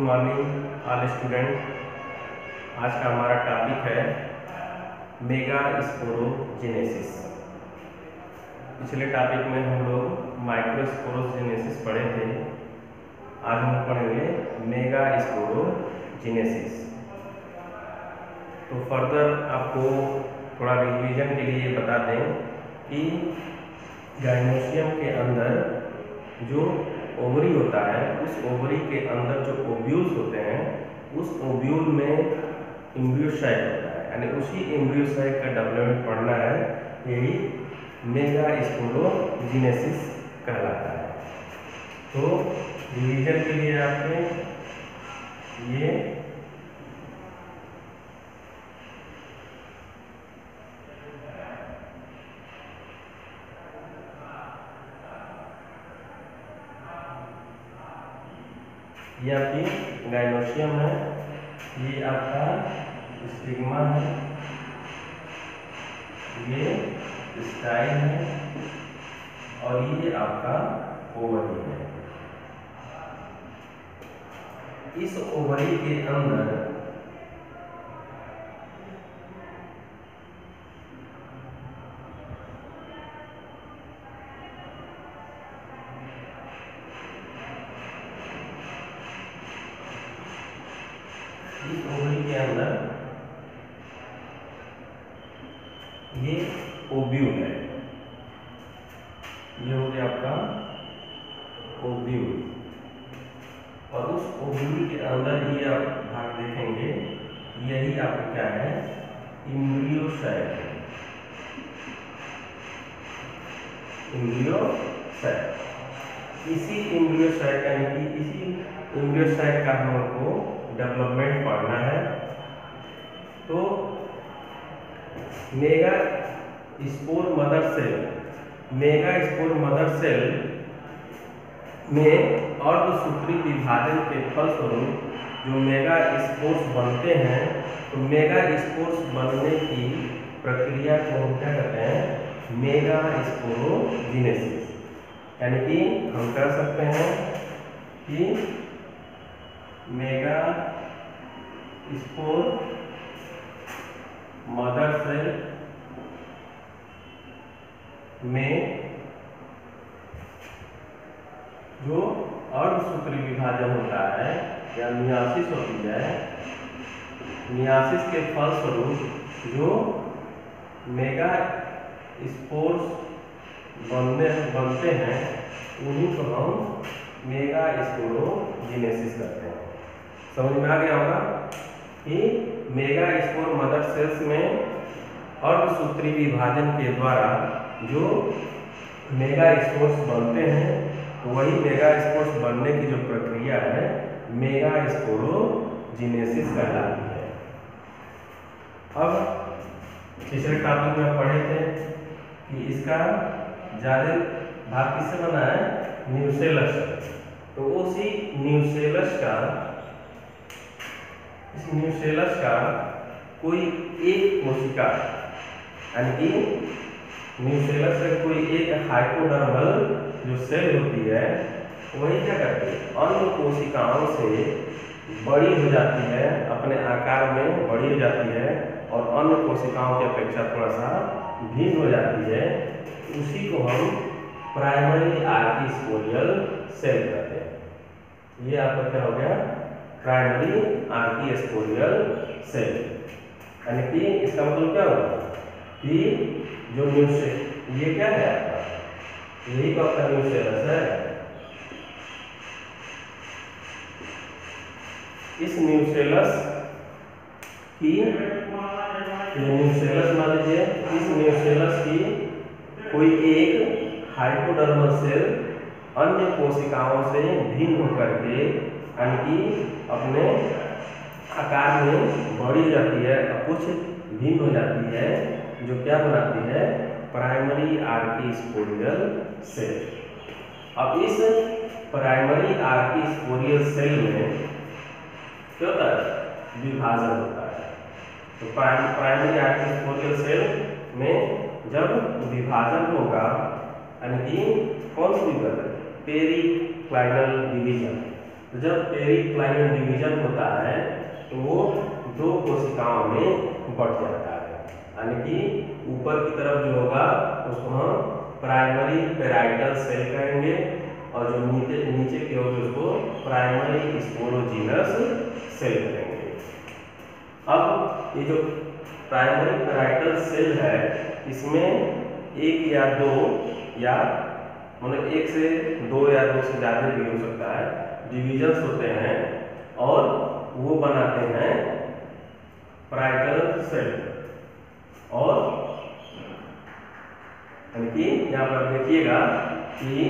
Morning all student. आज का हमारा टॉपिक है मेगा स्पोरोजेनेसिस। पिछले टॉपिक में हम लोग माइक्रो स्पोरोजेनेसिस पढ़े थे। आज हम पढ़ेंगे मेगा स्पोरोजेनेसिस। तो फर्दर आपको थोड़ा रिवीजन के लिए बता दें कि गाइनोसियम के अंदर जो ओवरी होता है, उस ओवरी के अंदर जो ओव्यूल्स होते हैं, उस ओव्यूल में एम्ब्रियोसाइट होता है, यानी उसी एम्ब्रियोसाइट का डेवलपमेंट पढ़ना है। यही मेगा स्पोरोजेनेसिस कहलाता है। तो रिवीजन के लिए आपने ये आपकी गाइनोसियम है, ये आपका स्टिग्मा है, ये स्टाइल है और ये आपका ओवरी है। इस ओवरी के अंदर ये ओव्यूल है, ये हो गया आपका ओव्यूल। और उस ओव्यूल के अंदर ही आप भाग देखेंगे, यही आपका क्या है, एम्ब्रियोसाइट है। एम्ब्रियोसाइट, इसी एम्ब्रियोसाइट यानी कि इसी एम्ब्रियोसाइट का हमको डेवलपमेंट पढ़ना है। तो मेगा स्पोर मदर सेल में अर्धसूत्री विभाजन के फलस्वरूप जो मेगा स्पोर्स बनते हैं, तो मेगा स्पोर्स बनने की प्रक्रिया को हम क्या कहते हैं, मेगा स्पोरोजेनेसिस। यानी कि हम कह सकते हैं कि मेगा स्पोर मदर सेल में जो अर्धसूत्री विभाजन होता है या मियासिस होती है, मियासिस के फलस्वरूप जो मेगा स्पोर्स बनते हैं, उन्हीं को हम मेगा स्पोरोजेनेसिस करते हैं। समझ में आ गया होगा कि मेगा स्पोर मदर सेल्स में अर्धसूत्री विभाजन के द्वारा जो मेगा स्पोर्स बनते हैं, वही मेगा स्पोर्स बनने की जो प्रक्रिया है, मेगा स्पोरोजेनेसिस कहलाती है। अब पिछले टॉपिक में पढ़े थे कि इसका ज्यादा भाग किससे बना है, न्यूसेलस। तो उसी न्यूसेलस का कोई एक कोशिका, यानी कि न्यूसेलस से कोई एक हाइपोडर्मल जो सेल होती है, वही क्या करती है, अन्य कोशिकाओं से बड़ी हो जाती है, अपने आकार में बड़ी हो जाती है और अन्य कोशिकाओं की अपेक्षा थोड़ा सा भिन्न हो जाती है। उसी को हम प्राइमरी आर्कीस्पोरियल सेल कहते हैं। ये आपका क्या हो गया, प्राइमरी आर्कीस्पोरियल सेल। यानी कि इसका मतलब क्या होगा कि जो ये क्या है आपका, यही तो आपका न्यूसेलस है। इस न्यूसेलस मान लीजिए, इस न्यूसेलस की कोई एक हाइपोडर्मल सेल अन्य कोशिकाओं से भिन्न होकर के, यानी कि अपने आकार में बड़ी हो जाती है और कुछ भिन्न हो जाती है, जो क्या बनाती है, प्राइमरी आर्कीस्पोरियल सेल। अब इस प्राइमरी आर्कीस्पोरियल सेल में क्या होता है, विभाजन होता है। तो प्राइमरी आर्कीस्पोरियल सेल में जब विभाजन होगा, यानी कि कौन सी विभाजन, पेरिक्लाइनल डिवीजन, तो जब पेरिक्लाइनल डिवीजन होता है तो वो दो कोशिकाओं में बढ़ जाता है, यानी कि ऊपर की तरफ जो होगा उसको हम प्राइमरी पेराइटल सेल कहेंगे और जो नीचे नीचे की होगी उसको प्राइमरी स्पोरोजीनस सेल कहेंगे। अब ये जो प्राइमरी पेराइटल सेल है इसमें एक या दो या मतलब एक से दो या दो से ज़्यादा भी हो सकता है डिविजन्स होते हैं और वो बनाते हैं पेराइटल सेल। और यानी कि यहाँ पर देखिएगा कि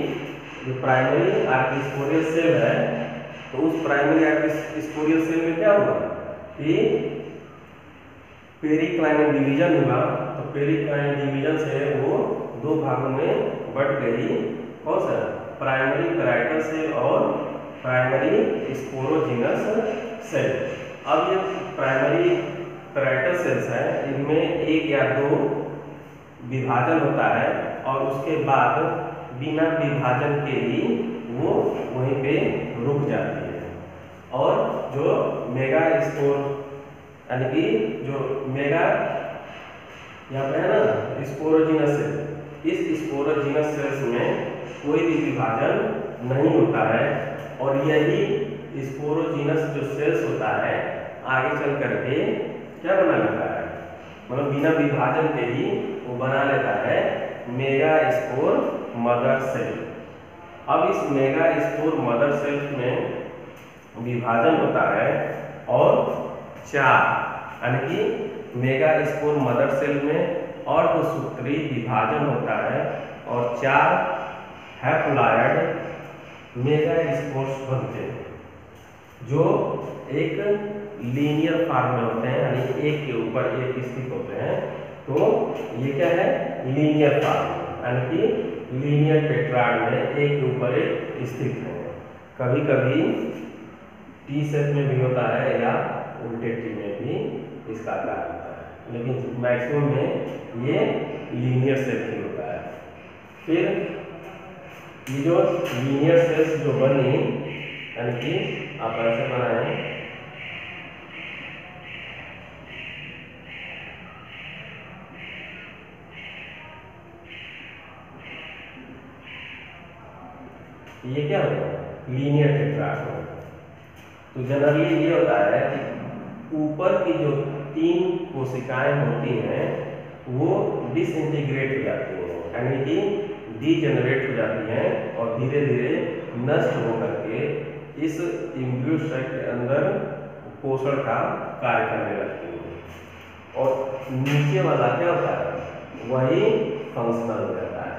जो प्राइमरी आर्किस्पोरियल सेल है तो उस प्राइमरी आर्किस्पोरियल सेल में क्या हुआ कि पेरिक्लाइनल डिवीजन हुआ, तो पेरिक्लाइनल डिवीजन से वो दो भागों में बट गई, कौन सा प्राइमरी पेराइटल सेल और प्राइमरी स्पोरोजीनस सेल। अब ये प्राइमरी पेराइटल सेल्स है इनमें एक या दो विभाजन होता है और उसके बाद बिना विभाजन के ही वो वहीं पे रुक जाती है। और जो मेगा स्पोर यानी कि जो मेगा यहाँ पे है ना स्पोरोजीनस सेल, इस स्पोरोजीनस सेल्स में कोई भी विभाजन नहीं होता है और यही स्पोरोजीनस जो सेल्स होता है आगे चल करके क्या बना लेता है, मतलब बिना विभाजन के ही वो बना लेता है मेगा स्पोर मदर सेल। अब इस मेगा स्पोर मदर सेल में विभाजन होता है और चार, यानी कि मेगा स्पोर मदर सेल में और दो सूत्री विभाजन होता है और चार हैप्लॉयड मेगा स्पोर्स बनते हैं जो एक लीनियर फॉर्म में होते हैं, यानी एक के ऊपर एक स्थित होते हैं। तो ये क्या है लीनियर फॉर्म, यानी कि लीनियर टेट्राड में एक के ऊपर एक स्थित है। कभी कभी टी शेप में भी होता है या उल्टे टी में भी इसका आकार होता है, लेकिन मैक्सिमम में ये लीनियर शेप ही होता है। फिर ये जो लीनियर सेल्स जो बनी, यानी कि आप ऐसे बनाए ये क्या होता है लीनियर टेट्राड। तो जनरली ये होता है कि ऊपर की जो तीन कोशिकाएं होती हैं वो डिसइंटीग्रेट हो जाती हैं, यानी कि डीजेनरेट हो जाती हैं और धीरे धीरे नष्ट होकर के इस इम्ब्यूड साइट के अंदर पोषण का कार्य करने लगती है। और नीचे वाला क्या होता है वही फंक्शनल हो जाता है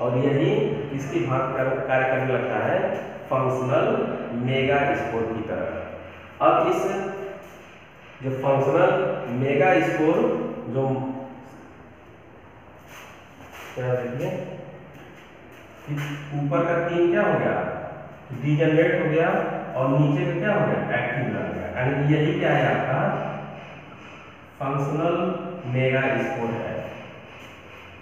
और यही किसकी भाग कार्य करने लगता है फंक्शनल मेगा स्पोर की तरह। अब इस जो फंक्शनल मेगा स्पोर जो क्या देखिए ऊपर का तीन क्या हो गया डीजेनरेट हो गया और नीचे का क्या हो गया एक्टिव लग गया, यानी यही क्या है आपका फंक्शनल मेगा स्पोर है।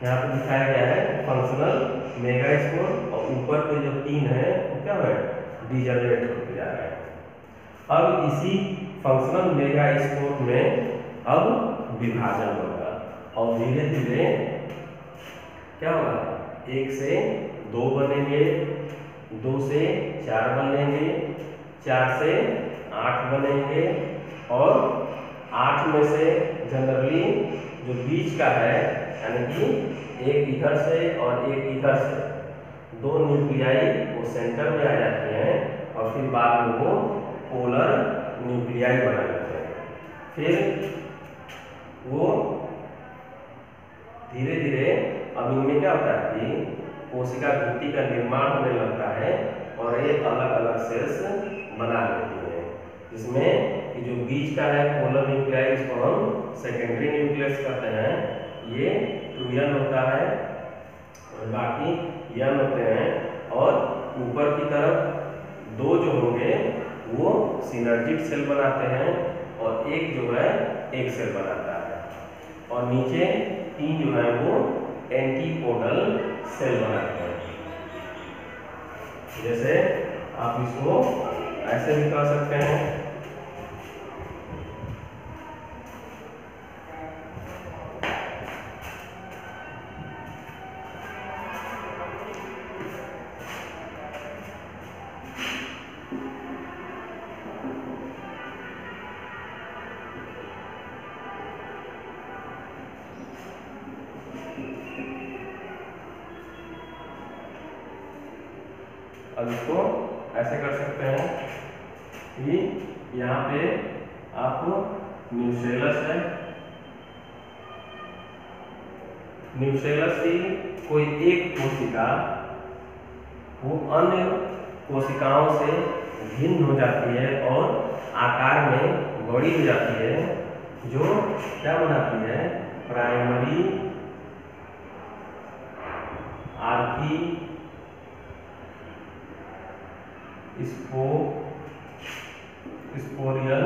यहाँ पर दिखाया गया है फंक्शनल मेगा स्पोर और ऊपर के जो तीन है वो क्या है डीजेनरेट होते जा रहे हैं। अब इसी फंक्शनल मेगा स्पोर में अब विभाजन होगा और धीरे धीरे क्या होगा एक से दो बनेंगे, दो से चार बनेंगे, चार से आठ बनेंगे और आठ में से जनरली जो बीच का है यानी कि एक इधर से और एक इधर से दो न्यूक्लियाई वो सेंटर में आ जाते हैं और फिर बाद में वो पोलर न्यूक्लियाई बना लेते हैं। फिर वो धीरे धीरे अब इनमें क्या होता है कि कोशिका भित्ति का निर्माण होने लगता है और ये अलग अलग सेल्स बना लेती है, जिसमें कि जो बीच का है पोलर न्यूक्लियाई इसको हम सेकेंडरी न्यूक्लियस कहते हैं, ये 2n होता है और बाकी n होते हैं और ऊपर की तरफ दो जो होंगे वो सिनर्जिक सेल बनाते हैं और एक जो है एक सेल बनाता है और नीचे तीन जो है वो एंटीपोडल सेल बनाते हैं। जैसे आप इसको ऐसे भी कर सकते हैं। अब इसको ऐसे कर सकते हैं कि यहाँ पे आपको न्यूसेलस है, न्यूसेलस की कोई एक कोशिका वो अन्य कोशिकाओं से भिन्न हो जाती है और आकार में बड़ी हो जाती है, जो क्या बनाती है, प्राइमरी आर्की स्पोरियल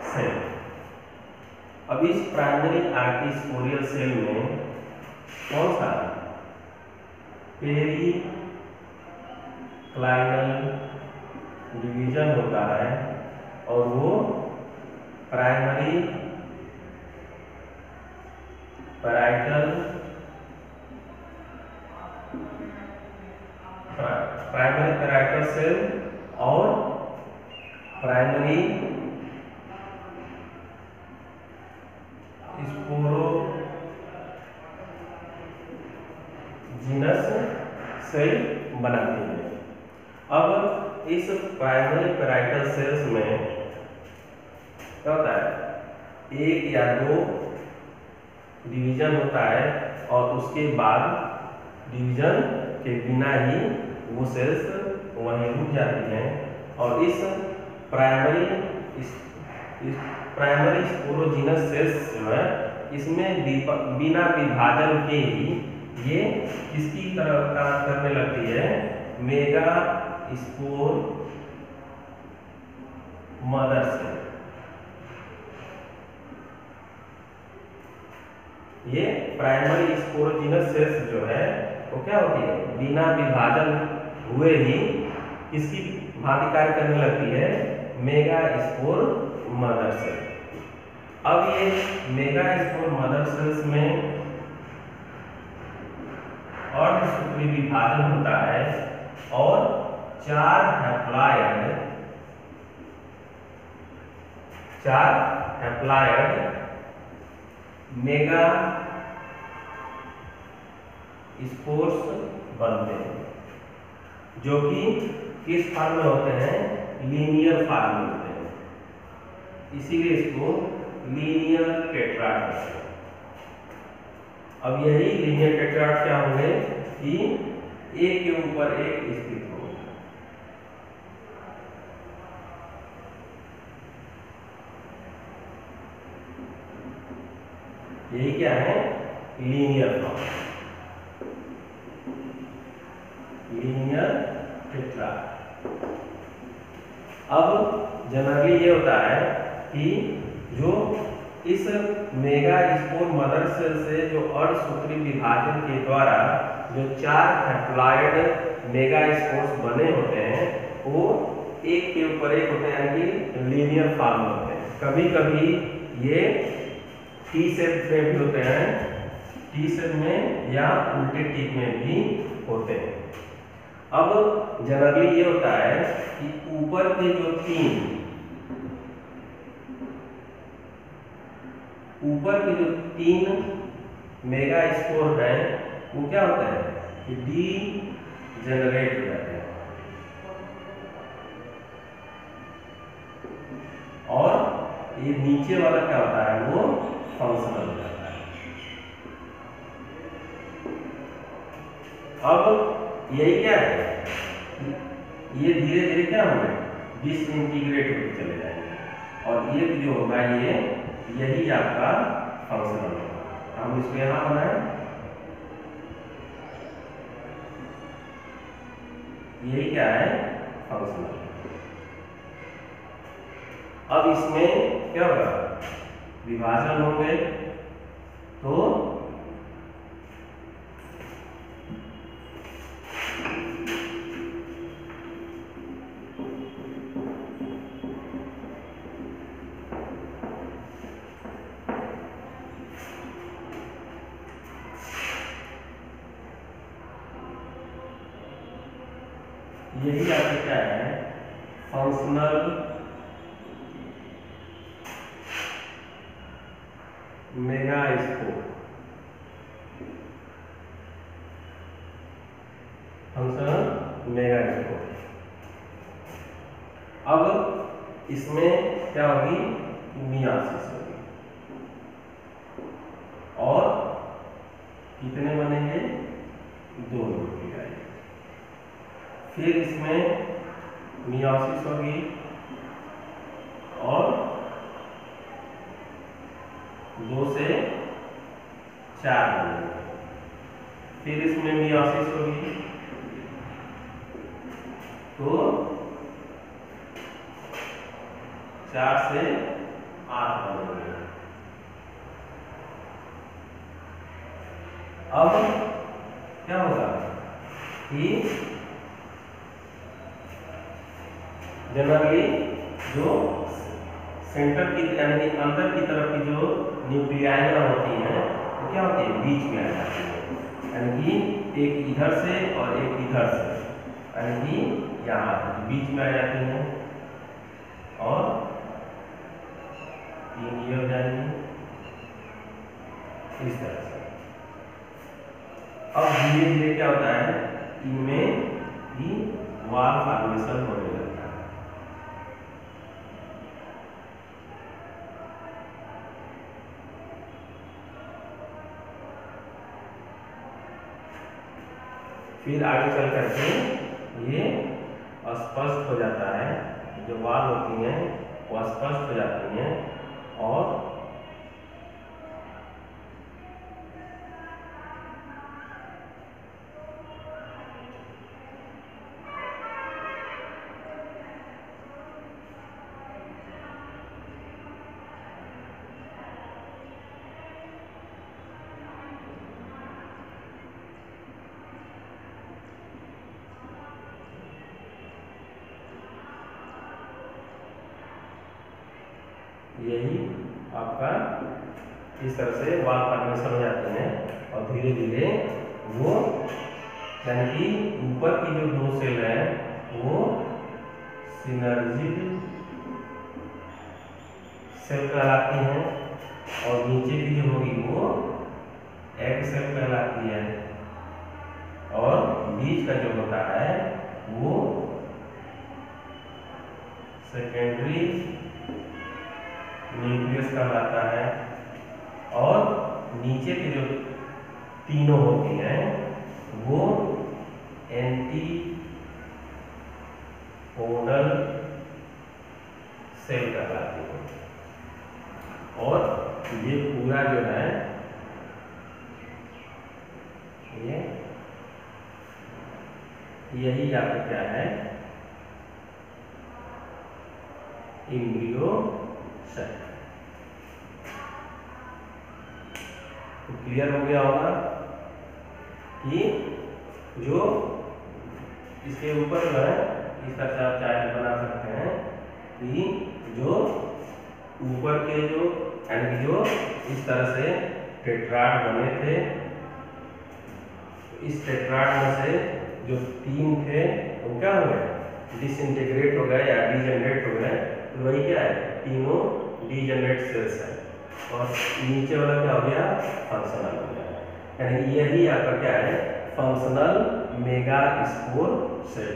सेल। अब इस प्राइमरी आर्की स्पोरियल सेल में कौन सा पेरिक्लाइनल डिवीजन होता है और वो प्राइमरी पैराइटल सेल और प्राइमरी स्पोरोजिनस सेल बनाती है। अब इस प्राइमरी पैराइटल सेल्स में क्या होता है, एक या दो डिवीजन होता है और उसके बाद डिवीजन के बिना ही वो सेल्स वहीं रुक जाती हैं। और इस प्राइमरी स्पोरोजिनस सेल्स जो है, इसमें बिना विभाजन के ही ये किसकी तरह काम करने लगती है, मेगा स्पोर मदर सेल। ये प्राइमरी स्पोरोजिनस सेल्स जो है वो क्या होती है, बिना विभाजन हुए ही किसकी भांति कार्य करने लगती है, मेगा स्पोर मदर सेल। अब ये मेगा स्पोर मदर सेल्स में अर्धसूत्री विभाजन होता है और चार हैप्लॉयड मेगा स्पोर्स बनते हैं, जो कि किस फॉर्म में होते हैं, लीनियर फॉर्म में होते हैं, इसीलिए इसको लीनियर टेट्राड कहते हैं। अब यही लीनियर टेट्राड क्या होंगे कि एक के ऊपर एक स्थित होंगे। यही क्या है, लीनियर फॉर्म, लीनियर टेट्राड। अब जनरली ये होता है कि जो इस मेगा स्पोर मदर सेल से जो अर्धसूत्री विभाजन के द्वारा जो चार हैप्लॉयड मेगा स्पोर्स बने होते हैं, वो एक के ऊपर एक होते हैं, यानी कि लीनियर फॉर्म होते हैं। कभी कभी ये टी शेप में भी होते हैं, टी शेप में या उल्टे टिप में भी होते हैं। अब जनरली ये होता है कि ऊपर के जो तीन मेगा स्पोर हैं, वो क्या होता है कि डी जनरेट हो जाते हैं और ये नीचे वाला क्या होता है, वो फंक्शनल हो जाता है। अब यही क्या है, ये धीरे धीरे क्या होंगे, डिसइंटीग्रेट होते चले जाएंगे और ये जो होगा यही आपका फंक्शनल होगा। हम इसको यहां बनाए, यही क्या है, फंक्शनल। अब इसमें क्या होगा, विभाजन होंगे, तो यही आपका क्या है, फंक्शनल मेगास्पोर। Functional megaspore. अब इसमें क्या होगी, मियासिस होगी। और कितने बनेंगे, 2 न्यूक्लियाई। फिर इसमें मियासिस होगी और 2 से 4 बनेंगे। फिर इसमें मियासिस होगी तो 4 से 8 बनेंगे। अब क्या होगा कि जनरली जो सेंटर की यानी अंदर की तरफ की जो न्यूक्लियाई होती हैं वो क्या होती है, बीच में आ जाती है। यानी कि एक इधर से और एक इधर से, यानी कि यहाँ बीच में आ जाती हैं और 3 ये हो जाएंगी इस तरह से। अब धीरे धीरे क्या होता है, इनमें भी वाल फॉर्मेशन होने लगता है। फिर आगे चल करके ये स्पष्ट हो जाता है, जो वाल होती हैं वो स्पष्ट हो जाती हैं और यही आपका इस तरह से वाल फॉर्मेशन हो जाते हैं। और धीरे धीरे वो यानी कि ऊपर की जो 2 सेल है वो सिनर्जिड सेल कहलाती हैं और नीचे की जो होगी वो एग सेल कहलाती है। और बीच का जो होता है वो सेकेंडरी न्यूक्लियस कहलाता है। और नीचे की जो तीनों होती हैं वो एंटीपोडल सेल कहलाती है। और ये पूरा जो है ये यही आपका क्या है, एम्ब्रियो सेल। तो क्लियर हो गया होगा कि जो इसके ऊपर जो है इस तरह से आप चार्ट बना सकते हैं कि जो ऊपर के जो यानी कि जो इस तरह से टेट्राड बने थे, इस टेट्राड में से जो 3 थे वो क्या हो गए, डिसइंटीग्रेट हो गए या डीजनरेट हो गए। तो वही क्या है, तीनों डीजनरेट सेल्स है। और नीचे वाला क्या हो गया, फंक्शनल हो गया। यानी यही आपका क्या है, फंक्शनल मेगास्पोर सेल।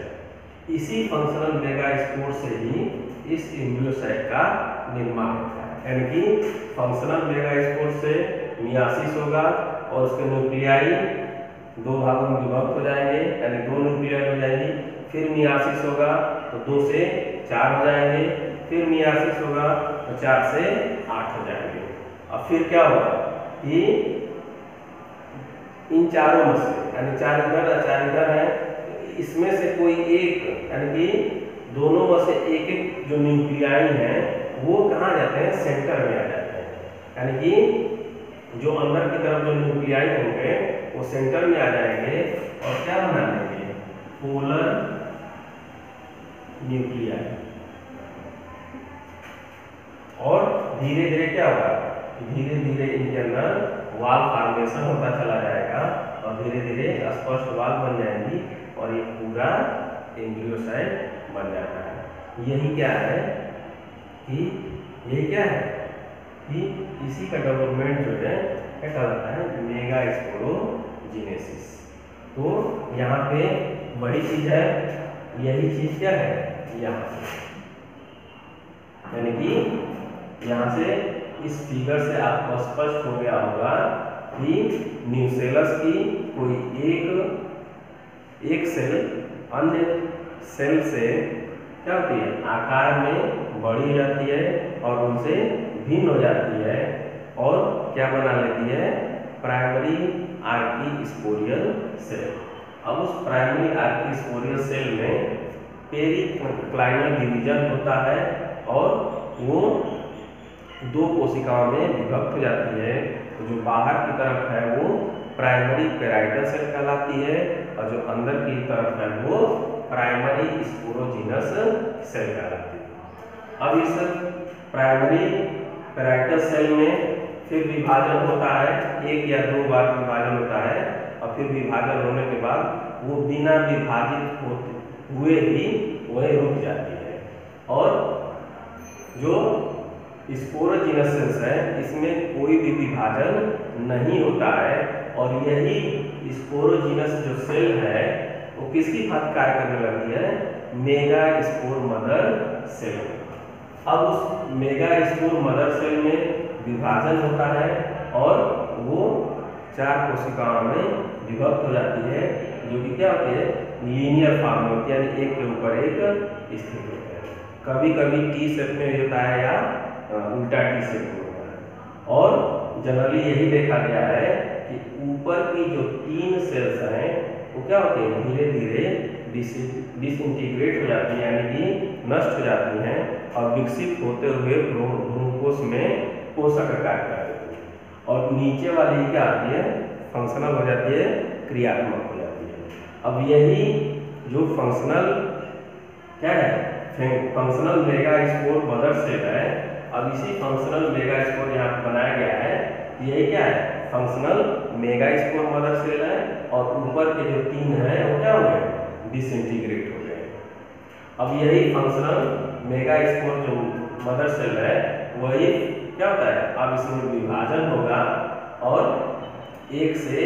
इसी फंक्शनल मेगास्पोर से ही इस एम्ब्रियोसाइट का निर्माण होता है। यानी कि फंक्शनल मेगास्पोर से मियासिस होगा और उसके न्यूक्लियाई 2 भागों में विभक्त हो जाएंगे, यानी 2 न्यूक्लियाई हो जाएंगी। फिर मियासिस होगा तो 2 से 4 हो जाएंगे। फिर मियासिस होगा तो 4 से 8 हो जाएंगे। और फिर क्या होगा कि इन चारों में से यानी 4 इधर और 4 इधर है, इसमें से कोई एक यानी कि दोनों में से एक एक जो न्यूक्लियाई हैं वो कहाँ जाते हैं, सेंटर में आ जाते हैं। यानी कि जो अंदर की तरफ जो न्यूक्लियाई होंगे वो सेंटर में आ जाएंगे और क्या बना लेंगे, पोलर न्यूक्लियाई। और धीरे धीरे क्या होगा, धीरे धीरे इनके अंदर वाल फॉर्मेशन होता चला जाएगा और धीरे धीरे स्पष्ट वाल बन जाएंगी और ये पूरा एम्ब्रियोसाइट बन जाता है। यही क्या है कि यही क्या है कि इसी का डेवलपमेंट जो है क्या कहलाता है, मेगा स्पोरोजिनेसिस। तो यहाँ पे वही चीज है, यही चीज क्या है यहाँ से, यानी कि यहाँ से इस फिगर से आपको स्पष्ट हो गया होगा कि न्यूसेलस की कोई एक सेल अन्य सेल से क्या होती है, आकार में बड़ी हो जाती है और उनसे भिन्न हो जाती है और क्या बना लेती है, प्राइमरी आर्कीस्पोरियल सेल। अब उस प्राइमरी आर्कीस्पोरियल सेल में पेरिक्लाइनल डिवीजन होता है और वो दो कोशिकाओं में विभक्त हो जाती है। तो जो बाहर की तरफ है वो प्राइमरी पेराइटल सेल कहलाती है और जो अंदर की तरफ है वो प्राइमरी स्पोरोजिनस सेल कहलाती है। अब इस प्राइमरी पेराइटल सेल में फिर विभाजन होता है, एक या दो बार विभाजन होता है और फिर विभाजन होने के बाद वो बिना विभाजित हुए ही वही रुक जाती है। और जो स्पोरोजिनस सेल्स है इसमें कोई भी विभाजन नहीं होता है और यही स्पोरोजिनस जो सेल है वो किसकी भांति कार्य करने लगती है, मेगा स्पोर मदर सेल। अब उस मेगा स्पोर मदर सेल में विभाजन होता है और वो 4 कोशिकाओं में विभक्त हो जाती है, जो कि क्या होती है, लीनियर फॉर्म में होती है, यानी एक के ऊपर एक स्थित होते हैं। कभी कभी टी शेप में होता है या उल्टा टी शेप में होता है। और जनरली यही देखा गया है कि ऊपर की जो 3 सेल्स हैं वो क्या होते हैं, धीरे धीरे डिसइंटीग्रेट हो जाती हैं, यानी कि नष्ट हो जाती हैं और विकसित होते हुए भ्रूणकोश में पोषक कार्य करती है। और नीचे वाली क्या आती है, फंक्शनल हो जाती है, क्रियात्मक हो जाती है। अब यही जो फंक्शनल क्या है, functional megaspore mother cell है, अब इसी फंक्शनल मेगा स्पोर यहाँ बनाया गया है, यही क्या है, functional megaspore mother cell है और ऊपर के जो 3 हैं वो क्या हो गए, डिसइंटीग्रेट हो गए। अब यही फंक्शनल मेगा स्पोर जो मदर सेल है वही क्या होता है, अब इसमें विभाजन होगा और 1 से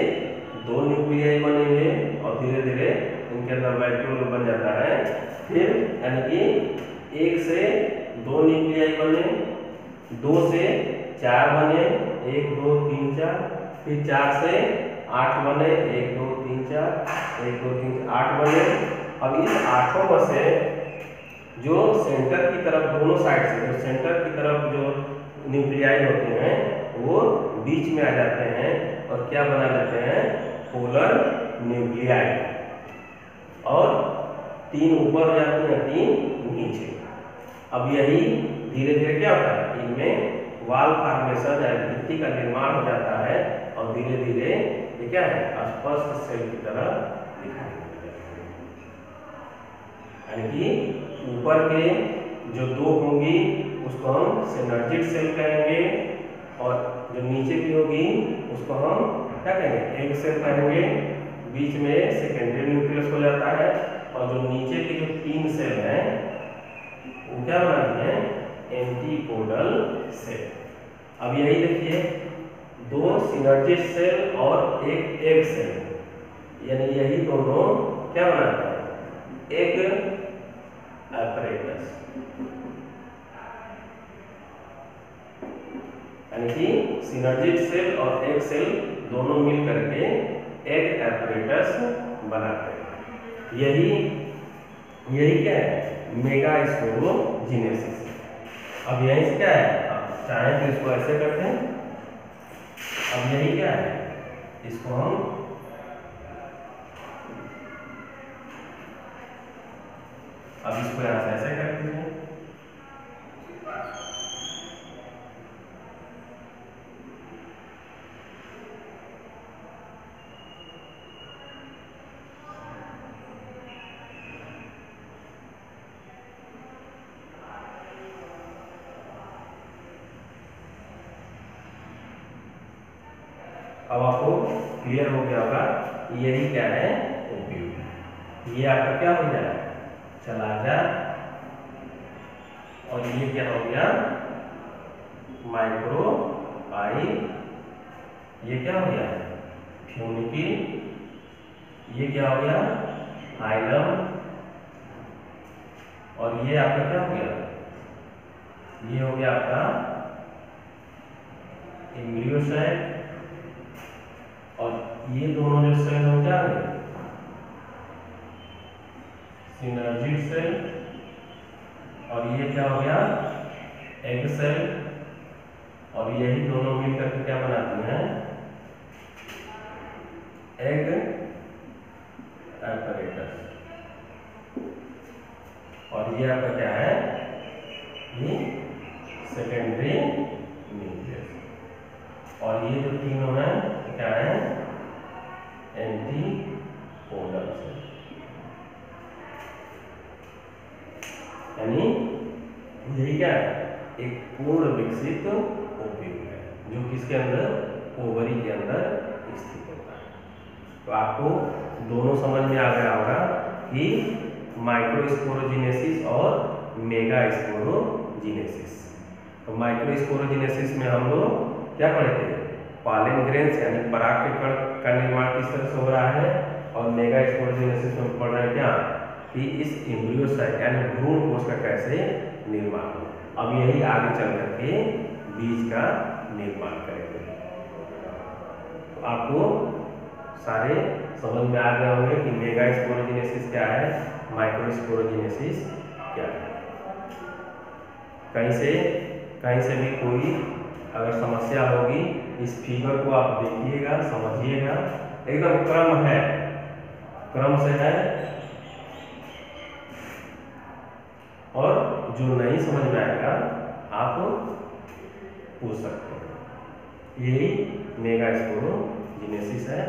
2 न्यूक्लियाई बनेंगे और धीरे धीरे इनके अंदर वैक्यूल बन जाता है। फिर यानी कि 1 से 2 न्यूक्लियाई बने, 2 से 4 बने, 1 2 3 4, फिर 4 से 8 बने, 1 2 3 4, 1 2 3 8 बने। अब इस 8 में से जो सेंटर की तरफ दोनों साइड से जो सेंटर की तरफ जो न्यूक्लियाई होते हैं वो बीच में आ जाते हैं और क्या बना लेते हैं, पोलर न्यूक्लियाई, और 3 ऊपर हो जाती हैं, 3 नीचे। अब यही धीरे धीरे क्या होता है, इनमें वाल फॉर्मेशन या भित्ति का निर्माण हो जाता है और धीरे धीरे ये क्या है, स्पष्ट सेल की तरह दिखाई देता है। यानी कि ऊपर के जो 2 होंगी उसको हम सिनर्जिड सेल कहेंगे और जो नीचे की होगी उसको हम क्या कहेंगे, एग सेल कहेंगे। बीच में सेकेंडरी न्यूक्लियस हो जाता है और जो नीचे की जो 3 सेल हैं वो क्या बनाती है, एंटीपोडल सेल। अब यही देखिए 2 सिनर्जिड सेल और एक एग सेल, यानी यही दोनों क्या बनाते हैं, एग एपरेटस, यानी कि सिनर्जिड सेल और एग सेल दोनों मिल करके एग एपरेटस बनाते हैं। यही क्या है, मेगा स्पोरोजिनेसिस। अब यही से क्या है, चाहे तो इसको ऐसे करते हैं, अब यही क्या है, इसको हम अब इसको यहाँ से ऐसे करते हैं। अब आपको क्लियर हो गया होगा, यही क्या है, ओव्यूल। ये आपका क्या हो जाएगा, चला जा, और ये क्या हो गया माइक्रो पाइप, ये क्या हो गया फ्यूनिकिल, ये क्या हो गया हाइलम, और ये आपका क्या हो गया, ये हो गया आपका एम्ब्रियो सेल, और ये दोनों जो सेल हो क्या है सिनर्जिड सेल, और ये क्या हो गया एग सेल, और यही दोनों मिलकर के क्या बनाती हैं एग एपरेटस, और ये आपका क्या है ये सेकेंडरी न्यूक्लियस, और ये जो तीनों हैं क्या है एंटीपोडल सेल, यानी यही क्या है एक पूर्ण विकसित ओव्यूल है जो किसके अंदर ओवरी के अंदर स्थित होता है। तो आपको दोनों समझ में आ गया होगा कि माइक्रोस्पोरोजिनेसिस और मेगा स्पोरोजिनेसिस। तो माइक्रोस्पोरोजिनेसिस में हम लोग क्या पढ़े थे पॉलन ग्रेन्स यानी पराग के कण का निर्माण किस तरह से हो रहा है, और मेगा स्पोरोजिनेसिस में पढ़ रहे हैं क्या कि इस एम्ब्रियो साइट यानी भ्रूण कोश का कैसे निर्माण हो। अब यही आगे चल करके बीज का निर्माण करेंगे। तो आपको सारे समझ में आ गए होंगे कि मेगा स्पोरोजिनेसिस क्या है, माइक्रोस्पोरोजिनेसिस क्या है। कहीं से भी कोई अगर समस्या होगी इस फिगर को आप देखिएगा समझिएगा, एकदम क्रम है, क्रम से है, और जो नहीं समझ में आएगा आप पूछ सकते हैं। यही मेगा स्पोरोजिनेसिस है।